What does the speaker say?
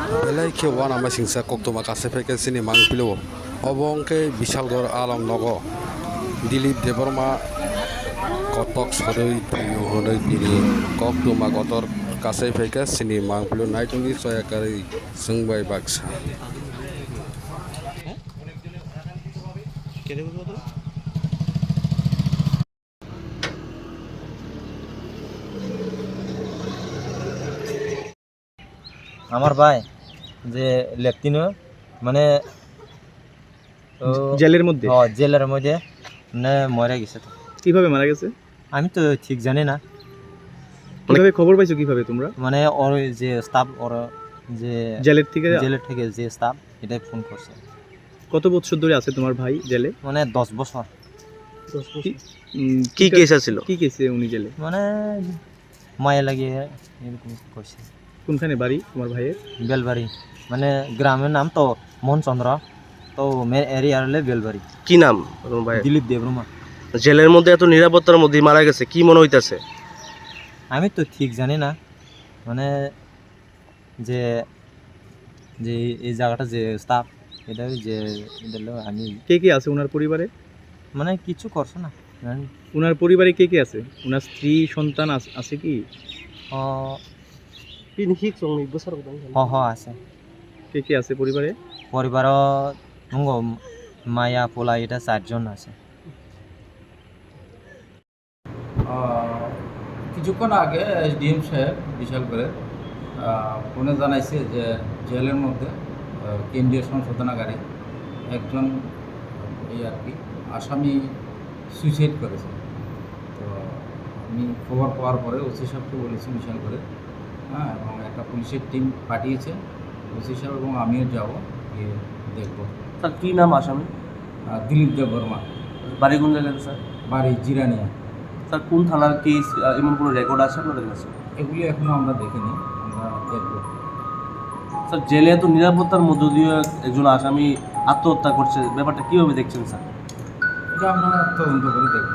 Belai ke wan ama singsa kok tuma kase feke sini mang pilo obong ke Bishalgor along nogo Dilip Deborma kotok soroi priyo honoi diri kok tuma kotor kase feke sini mang pilo nai tuni soya kari sungbai baksa আমার ভাই যে লেফটিনো মানে জেলের মধ্যে জেলের মধ্যে মানে মরে গেছে। তো কিভাবে মারা গেছে আমি তো ঠিক জানি না, কিভাবে খবর পাইছো কিভাবে তোমরা? মানে ওর যে স্টাফ ওর যে জেলের থেকে যে স্টাফ এটাই ফোন করছে। কত বছর ধরে আছে তোমার ভাই জেলে? মানে 10 বছর। কি কেস ছিল? কি কেসে উনি জেলে? মানে মায়া লাগিয়ে এরকম করছে। কোনখানে বাড়ি তোমার ভাইয়ের? বেলবাড়ি, মানে গ্রামের নাম তো মোহনচন্দ্র, তো মেন এরিয়া হলে বেলবাড়ি। কি নাম তোমার ভাই? দিলীপ দেবরমা। জেলের মধ্যে এত নিরাপত্তার মধ্যে মারা গেছে, কি মনে হইতাছে? আমি তো ঠিক জানি না, মানে যে যে এই জায়গাটা যে স্টাফ এটা যে আমি কে কে আছে ওনার পরিবারে? মানে কিছু করছো না। ওনার পরিবারে কে কে আছে? ওনার স্ত্রী সন্তান আছে কি? আছে। কে কে আছে পরিবারে? পরিবারও মায়া পোলা এটা 4 জন আছে। কিছুক্ষণ আগে এসডিএম সাহেব বিশালগড়ের ফোনে জানাইছে যে জেলের মধ্যে কেন্দ্রীয় সংশোধনাগারে একজন এই আর কি আসামি সুইসাইড করেছে। তো আমি খবর পাওয়ার পরে ওসি সাহেবকে বলেছি বিশালগড়ে, হ্যাঁ, এবং একটা পুলিশের টিম পাঠিয়েছে। ওসি সাহেব এবং আমিও যাব, গিয়ে দেখব। স্যার কি নাম আসামি? দিলীপ দেববর্মা। বাড়ি কোন জায়গায় স্যার? বাড়ি জিরানিয়া। স্যার কোন থানার কেস, এমন কোনো রেকর্ড আছে আপনাদের কাছে? এগুলি এখনও আমরা দেখিনি, আমরা দেখব। স্যার জেলে এত নিরাপত্তার মধ্য দিয়ে একজন আসামি আত্মহত্যা করছে, ব্যাপারটা কীভাবে দেখছেন স্যার? এটা আমরা তদন্ত করে দেখব।